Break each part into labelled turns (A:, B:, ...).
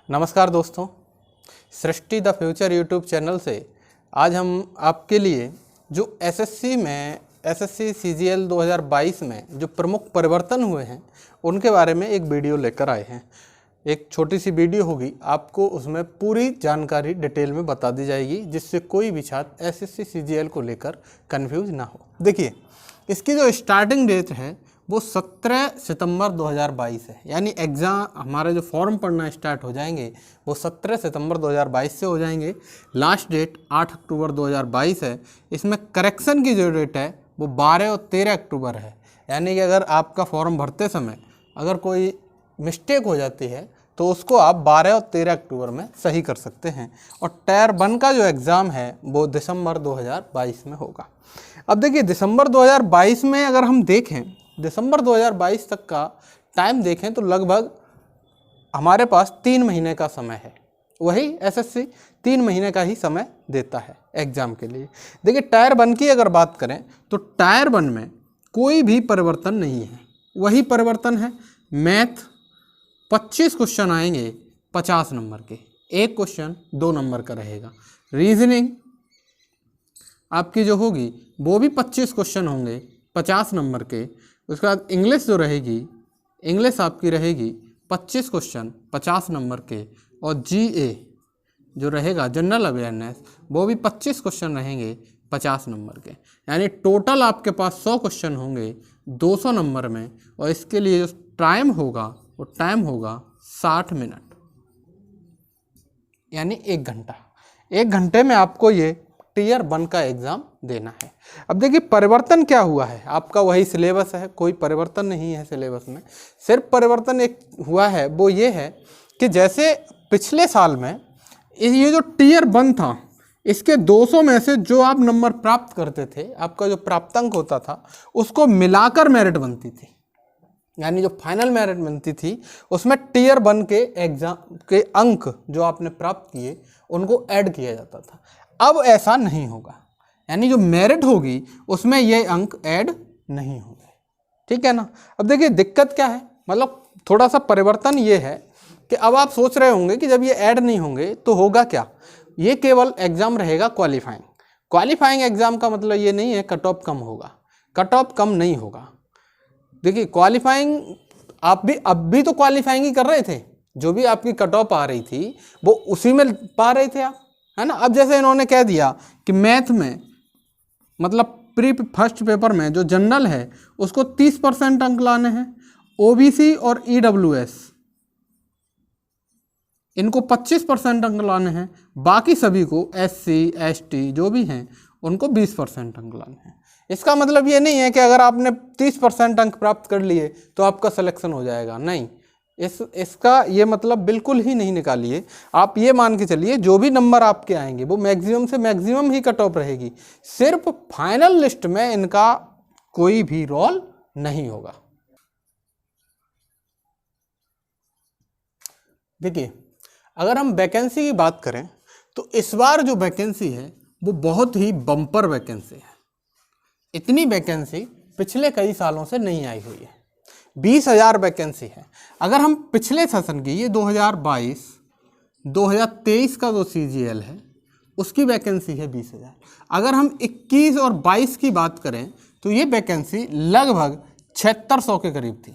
A: नमस्कार दोस्तों, सृष्टि the future YouTube channel से आज हम आपके लिए जो एसएससी सीजीएल 2022 में जो प्रमुख परिवर्तन हुए हैं उनके बारे में एक वीडियो लेकर आए हैं। एक छोटी सी वीडियो होगी, आपको उसमें पूरी जानकारी डिटेल में बता दी जाएगी जिससे कोई भी छात्र एसएससी सीजीएल को लेकर कंफ्यूज ना हो। देखिए, इसकी जो स्टार्टिंग डेट है वो 17 सितंबर 2022 है, यानी एग्ज़ाम हमारे जो फॉर्म पढ़ना स्टार्ट हो जाएंगे वो 17 सितंबर 2022 से हो जाएंगे। लास्ट डेट 8 अक्टूबर 2022 है। इसमें करेक्शन की जो डेट है वो 12 और 13 अक्टूबर है, यानी कि अगर आपका फॉर्म भरते समय अगर कोई मिस्टेक हो जाती है तो उसको आप 12 और 13 अक्टूबर में सही कर सकते हैं। और टायर 1 का जो एग्ज़ाम है वो दिसंबर 2022 में होगा। अब देखिए, दिसंबर 2022 में अगर हम देखें, दिसंबर 2022 तक का टाइम देखें तो लगभग हमारे पास 3 महीने का समय है। वही एसएससी 3 महीने का ही समय देता है एग्ज़ाम के लिए। देखिए, टायर 1 की अगर बात करें तो टायर 1 में कोई भी परिवर्तन नहीं है, वही परिवर्तन है। मैथ 25 क्वेश्चन आएंगे 50 नंबर के, एक क्वेश्चन 2 नंबर का रहेगा। रीजनिंग आपकी जो होगी वो भी 25 क्वेश्चन होंगे 50 नंबर के। उसके बाद इंग्लिश जो रहेगी, इंग्लिश आपकी रहेगी 25 क्वेश्चन 50 नंबर के। और जीए जो रहेगा, जनरल अवेयरनेस, वो भी 25 क्वेश्चन रहेंगे 50 नंबर के। यानी टोटल आपके पास 100 क्वेश्चन होंगे 200 नंबर में। और इसके लिए जो टाइम होगा वो टाइम होगा 60 मिनट, यानी 1 घंटा। 1 घंटे में आपको ये टीयर 1 का एग्ज़ाम देना है। अब देखिए, परिवर्तन क्या हुआ है, आपका वही सिलेबस है, कोई परिवर्तन नहीं है सिलेबस में। सिर्फ परिवर्तन एक हुआ है, वो ये है कि जैसे पिछले साल में ये जो टीयर 1 था, इसके 200 में से जो आप नंबर प्राप्त करते थे, आपका जो प्राप्तांक होता था उसको मिलाकर मेरिट बनती थी। यानी जो फाइनल मेरिट बनती थी उसमें टीयर 1 के एग्ज़ाम के अंक जो आपने प्राप्त किए उनको ऐड किया जाता था। अब ऐसा नहीं होगा, यानी जो मेरिट होगी उसमें ये अंक ऐड नहीं होंगे। ठीक है ना। अब देखिए, दिक्कत क्या है, मतलब थोड़ा सा परिवर्तन ये है कि अब आप सोच रहे होंगे कि जब ये ऐड नहीं होंगे तो होगा क्या। ये केवल एग्ज़ाम रहेगा क्वालिफाइंग। क्वालिफाइंग एग्ज़ाम का मतलब ये नहीं है कट ऑफ कम होगा, कट ऑफ कम नहीं होगा। देखिए, क्वालिफाइंग आप भी अब भी तो क्वालिफाइंग ही कर रहे थे, जो भी आपकी कट ऑफ आ रही थी वो उसी में पा रहे थे आप, है ना। अब जैसे इन्होंने कह दिया कि मैथ में, मतलब प्री फर्स्ट पेपर में जो जनरल है उसको 30% अंक लाने हैं, ओबीसी और ईडब्ल्यूएस इनको 25% अंक लाने हैं, बाकी सभी को एससी एसटी जो भी हैं उनको 20% अंक लाने हैं। इसका मतलब ये नहीं है कि अगर आपने 30% अंक प्राप्त कर लिए तो आपका सिलेक्शन हो जाएगा, नहीं। इसका ये मतलब बिल्कुल ही नहीं निकालिए। आप ये मान के चलिए जो भी नंबर आपके आएंगे वो मैक्सिमम से मैक्सिमम ही कट ऑफ रहेगी। सिर्फ फाइनल लिस्ट में इनका कोई भी रोल नहीं होगा। देखिए, अगर हम वैकेंसी की बात करें तो इस बार जो वैकेंसी है वो बहुत ही बम्पर वैकेंसी है। इतनी वैकेंसी पिछले कई सालों से नहीं आई हुई है। 20,000 वैकेंसी है। अगर हम पिछले सेशन की, ये 2022-2023 का जो सीजीएल है उसकी वैकेंसी है 20,000। अगर हम 21 और 22 की बात करें तो ये वैकेंसी लगभग 7600 के करीब थी,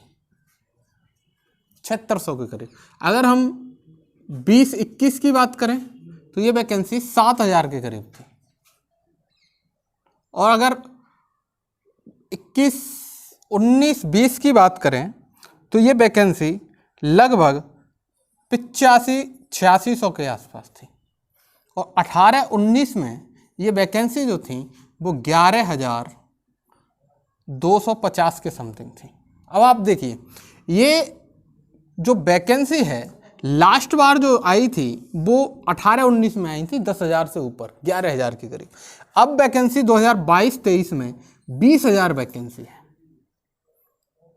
A: 7600 के करीब। अगर हम 20-21 की बात करें तो ये वैकेंसी 7000 के करीब थी। और अगर 21-19-20 की बात करें तो ये वैकेंसी लगभग 85-8600 के आसपास थी। और 18-19 में ये वैकेंसी जो थी वो 11,250 के समथिंग थी। अब आप देखिए, ये जो वैकेंसी है लास्ट बार जो आई थी वो 18-19 में आई थी 10,000 से ऊपर, 11,000 के करीब। अब वैकेंसी 2022-23 में 20,000 वैकेंसी है।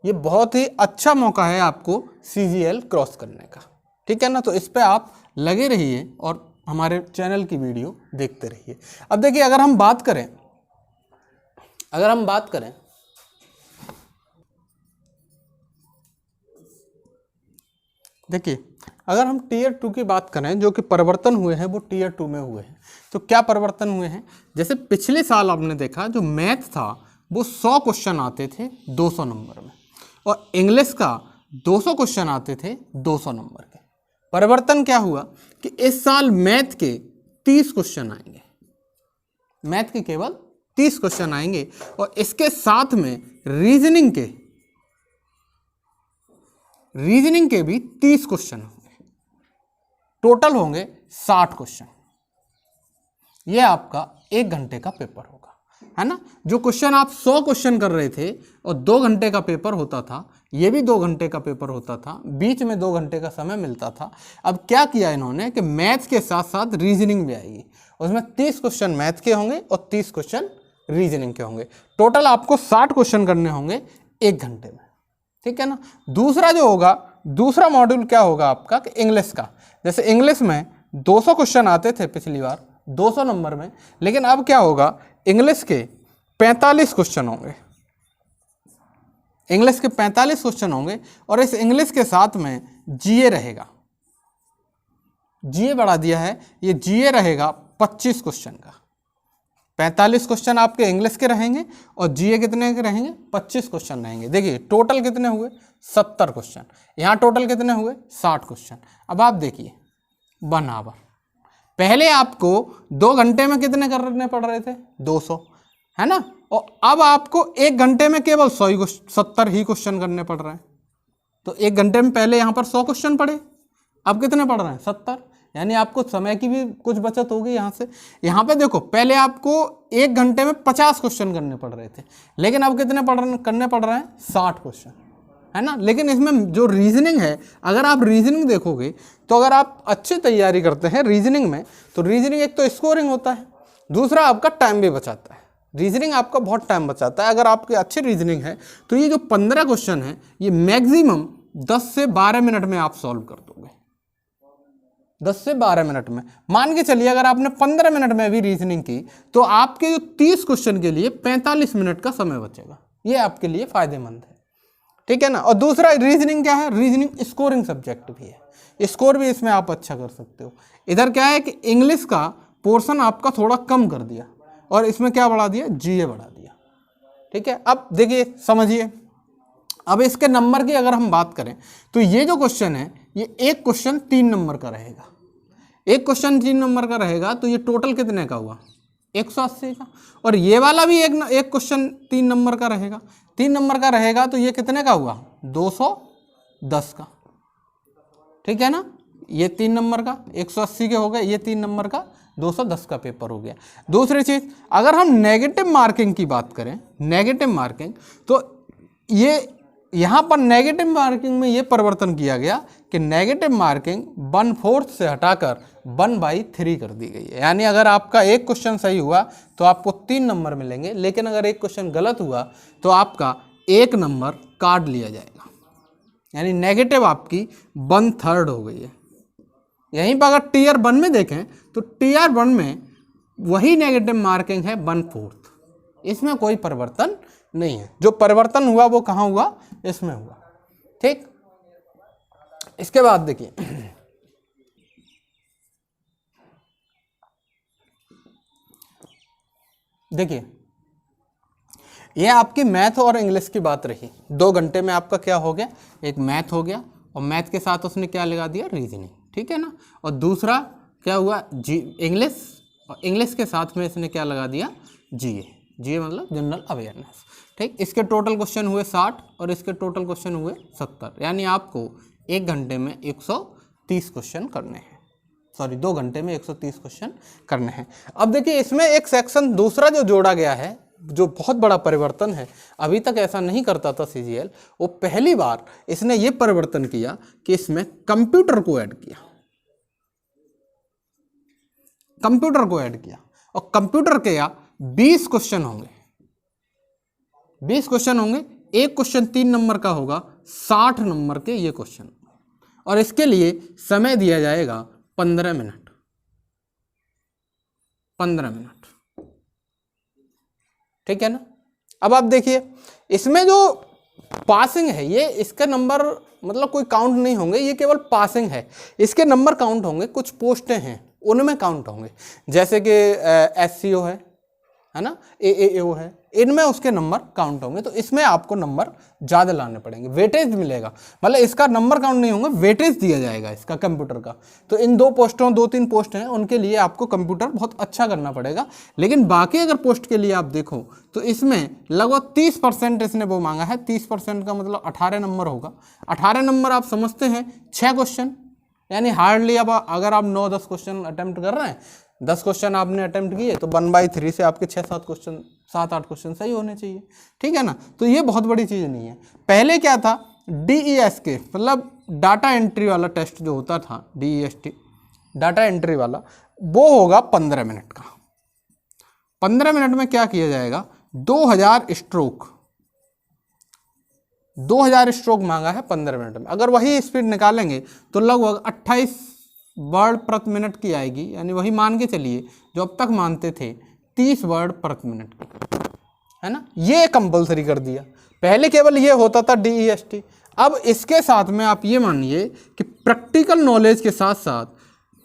A: ये बहुत ही अच्छा मौका है आपको सीजीएल क्रॉस करने का। ठीक है ना। तो इस पे आप लगे रहिए और हमारे चैनल की वीडियो देखते रहिए। अब देखिए, अगर हम बात करें देखिए, अगर हम टीयर 2 की बात करें, जो कि परिवर्तन हुए हैं वो टीयर 2 में हुए हैं। तो क्या परिवर्तन हुए हैं? जैसे पिछले साल आपने देखा जो मैथ था वो 100 क्वेश्चन आते थे 200 नंबर में, और इंग्लिश का 200 क्वेश्चन आते थे 200 नंबर के। परिवर्तन क्या हुआ कि इस साल मैथ के 30 क्वेश्चन आएंगे, मैथ के केवल 30 क्वेश्चन आएंगे, और इसके साथ में रीजनिंग के भी 30 क्वेश्चन होंगे, टोटल होंगे 60 क्वेश्चन। यह आपका 1 घंटे का पेपर होगा, है ना। जो क्वेश्चन आप 100 क्वेश्चन कर रहे थे और 2 घंटे का पेपर होता था, ये भी 2 घंटे का पेपर होता था, बीच में 2 घंटे का समय मिलता था। अब क्या किया इन्होंने कि मैथ्स के साथ साथ रीजनिंग भी आएगी, उसमें 30 क्वेश्चन मैथ्स के होंगे और 30 क्वेश्चन रीजनिंग के होंगे। टोटल आपको 60 क्वेश्चन करने होंगे 1 घंटे में, ठीक है ना। दूसरा जो होगा, दूसरा मॉड्यूल क्या होगा आपका कि इंग्लिश का। जैसे इंग्लिश में 200 क्वेश्चन आते थे पिछली बार 200 नंबर में, लेकिन अब क्या होगा, इंग्लिश के 45 क्वेश्चन होंगे, इंग्लिश के 45 क्वेश्चन होंगे, और इस इंग्लिश के साथ में जीए रहेगा, जीए बढ़ा दिया है, ये जीए रहेगा 25 क्वेश्चन का। 45 क्वेश्चन आपके इंग्लिश के रहेंगे और जीए कितने के रहेंगे, 25 क्वेश्चन रहेंगे। देखिए टोटल कितने हुए, 70 क्वेश्चन, यहाँ टोटल कितने हुए, 60 क्वेश्चन। अब आप देखिए 1 आवर, पहले आपको 2 घंटे में कितने करने पड़ रहे थे, 200, है ना, और अब आपको 1 घंटे में केवल 70 ही क्वेश्चन करने पड़ रहे हैं। तो 1 घंटे में पहले यहाँ पर 100 क्वेश्चन पड़े, अब कितने पड़ रहे हैं, 70, यानी आपको समय की भी कुछ बचत होगी यहाँ से। यहाँ पे देखो पहले आपको 1 घंटे में 50 क्वेश्चन करने पड़ रहे थे, लेकिन अब कितने करने पड़ रहे हैं, 60 क्वेश्चन, है ना। लेकिन इसमें जो रीजनिंग है, अगर आप रीजनिंग देखोगे तो अगर आप अच्छी तैयारी करते हैं रीजनिंग में, तो रीजनिंग एक तो स्कोरिंग होता है, दूसरा आपका टाइम भी बचाता है। रीजनिंग आपका बहुत टाइम बचाता है। अगर आपकी अच्छी रीजनिंग है तो ये जो 15 क्वेश्चन है ये मैक्सिमम 10 से 12 मिनट में आप सॉल्व कर दोगे, 10 से 12 मिनट में। मान के चलिए अगर आपने 15 मिनट में भी रीजनिंग की तो आपके जो 30 क्वेश्चन के लिए 45 मिनट का समय बचेगा, ये आपके लिए फायदेमंद है, ठीक है ना। और दूसरा रीजनिंग क्या है, रीजनिंग स्कोरिंग सब्जेक्ट भी है, स्कोर भी इसमें आप अच्छा कर सकते हो। इधर क्या है कि इंग्लिश का पोर्शन आपका थोड़ा कम कर दिया और इसमें क्या बढ़ा दिया, जीए बढ़ा दिया, ठीक है। अब देखिए समझिए, अब इसके नंबर की अगर हम बात करें तो ये जो क्वेश्चन है ये एक क्वेश्चन 3 नंबर का रहेगा, एक क्वेश्चन 3 नंबर का रहेगा, तो ये टोटल कितने का हुआ, 180 का। और ये वाला भी एक क्वेश्चन 3 नंबर का रहेगा, 3 नंबर का रहेगा, तो ये कितने का हुआ, 210 का, ठीक है ना। ये 3 नंबर का 180 के हो गए, ये 3 नंबर का 210 का पेपर हो गया। दूसरी चीज, अगर हम नेगेटिव मार्किंग की बात करें, नेगेटिव मार्किंग, तो ये यहाँ पर नेगेटिव मार्किंग में ये परिवर्तन किया गया कि नेगेटिव मार्किंग 1/4 से हटाकर 1/3 कर दी गई है। यानी अगर आपका एक क्वेश्चन सही हुआ तो आपको 3 नंबर मिलेंगे, लेकिन अगर एक क्वेश्चन गलत हुआ तो आपका 1 नंबर काट लिया जाएगा, यानी नेगेटिव आपकी 1/3 हो गई है। यहीं पर अगर टीयर 1 में देखें तो टीयर 1 में वही नेगेटिव मार्किंग है 1/4, इसमें कोई परिवर्तन नहीं है। जो परिवर्तन हुआ वो कहाँ हुआ, इसमें हुआ, ठीक। इसके बाद देखिए ये आपकी मैथ और इंग्लिश की बात रही। 2 घंटे में आपका क्या हो गया, एक मैथ हो गया और मैथ के साथ उसने क्या लगा दिया, रीजनिंग, ठीक है ना। और दूसरा क्या हुआ, इंग्लिश, और इंग्लिश के साथ में इसने क्या लगा दिया, जीए, जीए मतलब जनरल अवेयरनेस, ठीक। इसके टोटल क्वेश्चन हुए 60 और इसके टोटल क्वेश्चन हुए 70, यानी आपको 1 घंटे में 130 क्वेश्चन करने हैं, सॉरी 2 घंटे में 130 क्वेश्चन करने हैं। अब देखिए इसमें एक सेक्शन दूसरा जो जोड़ा गया है, जो बहुत बड़ा परिवर्तन है, अभी तक ऐसा नहीं करता था सीजीएल, वो पहली बार इसने ये परिवर्तन किया कि इसमें कंप्यूटर को ऐड किया, कंप्यूटर को ऐड किया। और कंप्यूटर के 20 क्वेश्चन होंगे, 20 क्वेश्चन होंगे, एक क्वेश्चन 3 नंबर का होगा, 60 नंबर के ये क्वेश्चन, और इसके लिए समय दिया जाएगा 15 मिनट, 15 मिनट, ठीक है ना। अब आप देखिए इसमें जो पासिंग है ये, इसके नंबर मतलब कोई काउंट नहीं होंगे, ये केवल पासिंग है। इसके नंबर काउंट होंगे, कुछ पोस्टें हैं उनमें काउंट होंगे, जैसे कि SCO है ना, AAO है, इनमें उसके नंबर काउंट होंगे। तो इसमें आपको नंबर ज़्यादा लाने पड़ेंगे, वेटेज मिलेगा, मतलब इसका नंबर काउंट नहीं होंगे, वेटेज दिया जाएगा इसका कंप्यूटर का। तो इन 2-3 पोस्ट हैं, उनके लिए आपको कंप्यूटर बहुत अच्छा करना पड़ेगा। लेकिन बाकी अगर पोस्ट के लिए आप देखो तो इसमें लगभग 30% इसने वो मांगा है। 30% का मतलब 18 नंबर होगा। 18 नंबर आप समझते हैं 6 क्वेश्चन, यानी हार्डली अब अगर आप 9-10 क्वेश्चन अटेम्प्ट कर रहे हैं, 10 क्वेश्चन आपने अटेम्प्ट किए तो 1/3 से आपके 6-7 क्वेश्चन, 7-8 क्वेश्चन सही होने चाहिए, ठीक है ना। तो ये बहुत बड़ी चीज़ नहीं है। पहले क्या था, DESK मतलब डाटा एंट्री वाला टेस्ट जो होता था, DEST डाटा एंट्री वाला, वो होगा 15 मिनट का। 15 मिनट में क्या किया जाएगा, 2000 स्ट्रोक मांगा है 15 मिनट में। अगर वही स्पीड निकालेंगे तो लगभग 28 वर्ड प्रति मिनट की आएगी, यानी वही मान के चलिए जो अब तक मानते थे 30 वर्ड प्रति मिनट की, है ना। ये कंपलसरी कर दिया, पहले केवल ये होता था DEST। अब इसके साथ में आप ये मानिए कि प्रैक्टिकल नॉलेज के साथ साथ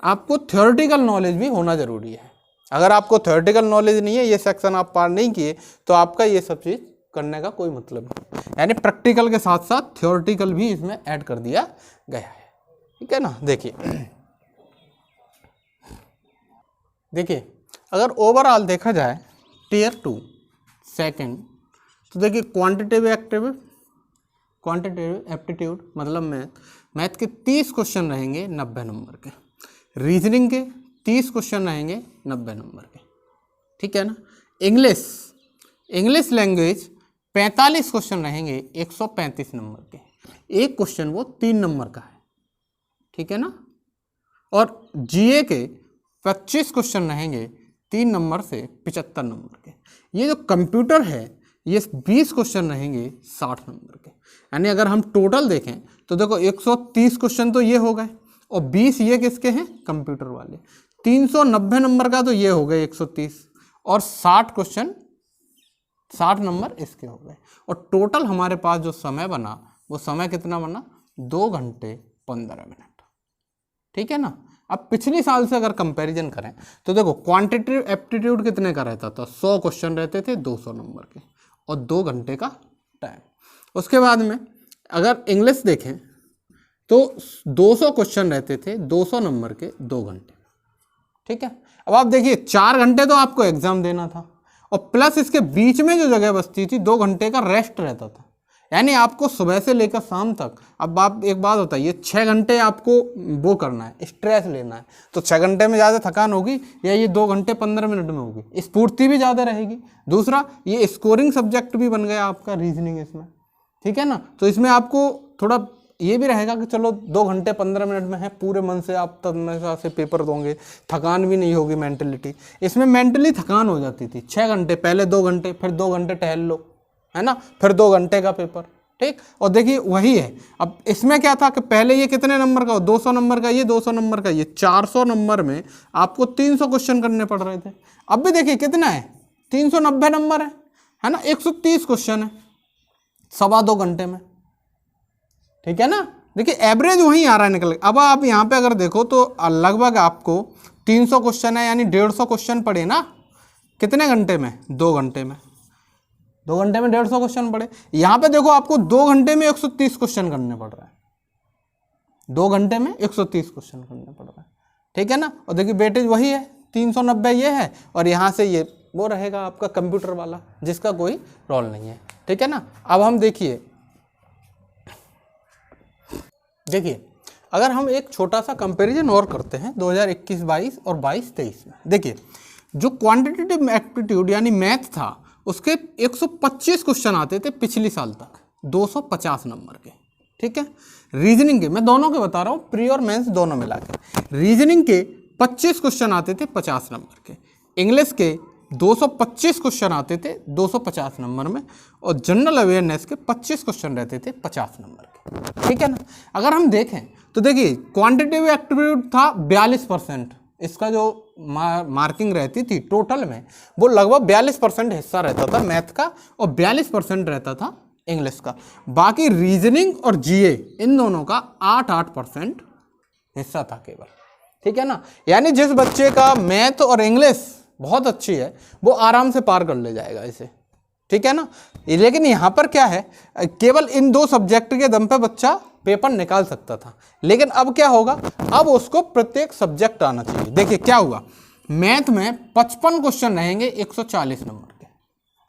A: आपको थ्योरेटिकल नॉलेज भी होना जरूरी है। अगर आपको थ्योरेटिकल नॉलेज नहीं है, ये सेक्शन आप पार नहीं किए, तो आपका ये सब चीज़ करने का कोई मतलब नहीं। यानी प्रैक्टिकल के साथ साथ थ्योरेटिकल भी इसमें ऐड कर दिया गया है, ठीक है ना। देखिए अगर ओवरऑल देखा जाए Tier 2 सेकंड, तो देखिए क्वांटिटेटिव एप्टीट्यूड मतलब मैथ के 30 क्वेश्चन रहेंगे 90 नंबर के, रीजनिंग के 30 क्वेश्चन रहेंगे 90 नंबर के, ठीक है ना। इंग्लिश लैंग्वेज 45 क्वेश्चन रहेंगे 135 नंबर के, एक क्वेश्चन वो 3 नंबर का है, ठीक है ना। और GA के 25 क्वेश्चन रहेंगे 3 नंबर से 75 नंबर के। ये जो कंप्यूटर है ये 20 क्वेश्चन रहेंगे 60 नंबर के। यानी अगर हम टोटल देखें तो देखो 130 क्वेश्चन तो ये हो गए, और 20 ये किसके हैं, कंप्यूटर वाले। 390 नंबर का तो ये हो गए 130, और 60 नंबर इसके हो गए। और टोटल हमारे पास जो समय बना, वो समय कितना बना, 2 घंटे 15 मिनट, ठीक है ना। अब पिछली साल से अगर कंपैरिजन करें तो देखो क्वांटिटेटिव एप्टीट्यूड कितने का रहता था, 100 क्वेश्चन रहते थे 200 नंबर के, और 2 घंटे का टाइम। उसके बाद में अगर इंग्लिश देखें तो 200 क्वेश्चन रहते थे 200 नंबर के 2 घंटे, ठीक है। अब आप देखिए 4 घंटे तो आपको एग्जाम देना था, और प्लस इसके बीच में जो जगह बचती थी 2 घंटे का रेस्ट रहता था। यानी आपको सुबह से लेकर शाम तक, अब आप एक बात बताइए, 6 घंटे आपको वो करना है, स्ट्रेस लेना है, तो 6 घंटे में ज़्यादा थकान होगी या ये 2 घंटे 15 मिनट में होगी, स्फूर्ति भी ज़्यादा रहेगी। दूसरा ये स्कोरिंग सब्जेक्ट भी बन गया आपका रीजनिंग इसमें, ठीक है ना। तो इसमें आपको थोड़ा ये भी रहेगा कि चलो 2 घंटे 15 मिनट में है, पूरे मन से आप तन्मयता से पेपर दोगे, थकान भी नहीं होगी मेंटलिटी। इसमें मेंटली थकान हो जाती थी, 6 घंटे पहले 2 घंटे, फिर 2 घंटे टहल लो, है ना, फिर 2 घंटे का पेपर, ठीक। और देखिए वही है, अब इसमें क्या था कि पहले ये कितने नंबर का हो, 200 नंबर का, ये 200 नंबर का, ये 400 नंबर में आपको 300 क्वेश्चन करने पड़ रहे थे। अब भी देखिए कितना है, 390 नंबर है ना, 130 क्वेश्चन है 2.25 घंटे में, ठीक है ना। देखिए एवरेज वही आ रहा है निकल। अब आप यहाँ पे अगर देखो तो लगभग आपको 300 क्वेश्चन है, यानी 150 क्वेश्चन पड़े ना, कितने घंटे में, 2 घंटे में। 2 घंटे में 150 क्वेश्चन पड़े। यहाँ पे देखो आपको 2 घंटे में 130 क्वेश्चन करने पड़ रहा है, 2 घंटे में 130 क्वेश्चन करने पड़ रहा है, ठीक है ना। और देखिए वेटेज वही है, 390 ये है, और यहाँ से ये वो रहेगा आपका कंप्यूटर वाला, जिसका कोई रोल नहीं है, ठीक है ना। अब हम देखिए अगर हम एक छोटा सा कंपैरिजन और करते हैं 2021-22 और 22-23 में। देखिए जो क्वांटिटेटिव एप्टीट्यूड यानी मैथ था, उसके 125 क्वेश्चन आते थे पिछली साल तक, 250 नंबर के, ठीक है। रीजनिंग के मैं दोनों के बता रहा हूँ, प्री और मेंस दोनों मिला के। रीजनिंग के 25 क्वेश्चन आते थे 50 नंबर के, इंग्लिश के 225 क्वेश्चन आते थे 250 नंबर में, और जनरल अवेयरनेस के 25 क्वेश्चन रहते थे 50 नंबर के, ठीक है ना। अगर हम देखें तो देखिए क्वांटिटेटिव एप्टीट्यूड था 42%, इसका जो मार्किंग रहती थी टोटल में, वो लगभग 42% हिस्सा रहता था मैथ का, और 42% रहता था इंग्लिश का। बाकी रीजनिंग और जीए इन दोनों का 8-8% हिस्सा था केवल, ठीक है ना। यानी जिस बच्चे का मैथ और इंग्लिश बहुत अच्छी है वो आराम से पार कर ले जाएगा इसे, ठीक है ना। लेकिन यहाँ पर क्या है, केवल इन 2 सब्जेक्ट के दम पे बच्चा पेपर निकाल सकता था, लेकिन अब क्या होगा, अब उसको प्रत्येक सब्जेक्ट आना चाहिए। देखिए क्या हुआ, मैथ में 55 क्वेश्चन रहेंगे 140 नंबर के,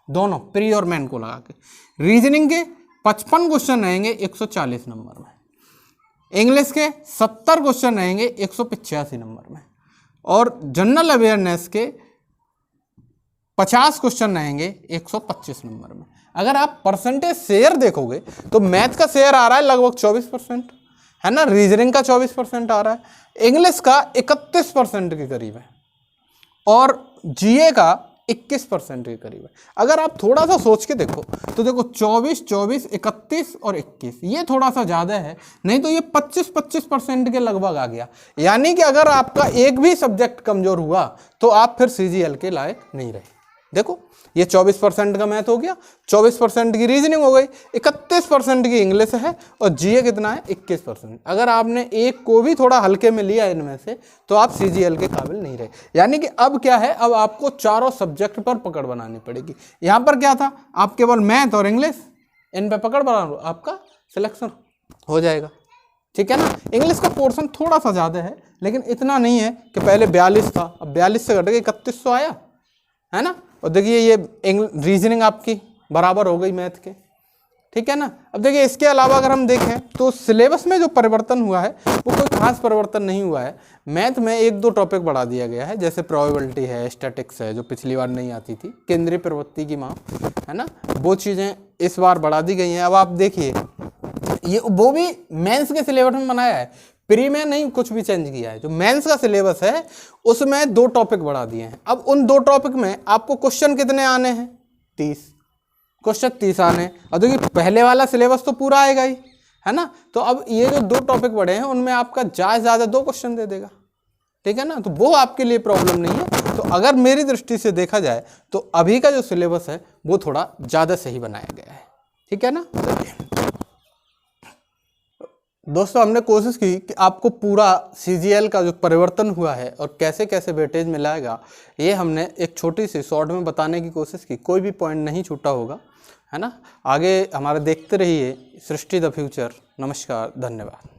A: दोनों प्री और मेन को लगा के। रीजनिंग के 55 क्वेश्चन रहेंगे 140 नंबर में, इंग्लिश के 70 क्वेश्चन रहेंगे 185 नंबर में, और जनरल अवेयरनेस के 50 क्वेश्चन रहेंगे 125 नंबर में। अगर आप परसेंटेज शेयर देखोगे तो मैथ का शेयर आ रहा है लगभग 24%, है ना, रीजनिंग का 24% आ रहा है, इंग्लिश का 31% के करीब है, और जीए का 21% के करीब है। अगर आप थोड़ा सा सोच के देखो तो देखो 24, 24, 31 और 21 ये थोड़ा सा ज़्यादा है, नहीं तो ये 25% के लगभग आ गया। यानी कि अगर आपका एक भी सब्जेक्ट कमज़ोर हुआ तो आप फिर सीजीएल के लायक नहीं रहे। देखो ये 24% का मैथ हो गया, 24% की रीजनिंग हो गई, 31% की इंग्लिश है, और जीए कितना है 21%। अगर आपने एक को भी थोड़ा हल्के में लिया इनमें से तो आप सीजीएल के काबिल नहीं रहे। यानी कि अब क्या है, अब आपको चारों सब्जेक्ट पर पकड़ बनानी पड़ेगी। यहाँ पर क्या था, आप केवल मैथ और इंग्लिश इन पर पकड़ बना लो, आपका सिलेक्शन हो जाएगा, ठीक है ना। इंग्लिश का पोर्शन थोड़ा सा ज़्यादा है, लेकिन इतना नहीं है कि पहले 42 था, अब 42 से घट के 31 तो आया, है ना। और देखिए ये रीजनिंग आपकी बराबर हो गई मैथ के, ठीक है ना। अब देखिए इसके अलावा अगर हम देखें तो सिलेबस में जो परिवर्तन हुआ है वो कोई खास परिवर्तन नहीं हुआ है। मैथ में 1-2 टॉपिक बढ़ा दिया गया है, जैसे प्रोबेबिलिटी है, स्टैटिक्स है जो पिछली बार नहीं आती थी, केंद्रीय प्रवृत्ति की माप, है ना, वो चीज़ें इस बार बढ़ा दी गई हैं। अब आप देखिए ये वो भी मेंस के सिलेबस में बनाया है, प्री में नहीं कुछ भी चेंज किया है। जो मेंस का सिलेबस है उसमें 2 टॉपिक बढ़ा दिए हैं। अब उन 2 टॉपिक में आपको क्वेश्चन कितने आने हैं, 30 क्वेश्चन 30 आने हैं। और देखिए पहले वाला सिलेबस तो पूरा आएगा ही, है ना। तो अब ये जो 2 टॉपिक बढ़े हैं उनमें आपका ज़्यादा 2 क्वेश्चन दे देगा, ठीक है ना। तो वो आपके लिए प्रॉब्लम नहीं है। तो अगर मेरी दृष्टि से देखा जाए तो अभी का जो सिलेबस है वो थोड़ा ज़्यादा सही बनाया गया है, ठीक है ना। दोस्तों हमने कोशिश की कि आपको पूरा सीजीएल का जो परिवर्तन हुआ है और कैसे कैसे वेटेज मिलाएगा ये हमने एक छोटी सी शॉर्ट में बताने की कोशिश की। कोई भी पॉइंट नहीं छूटा होगा, है ना। आगे हमारा देखते रहिए सृष्टि द फ्यूचर। नमस्कार, धन्यवाद।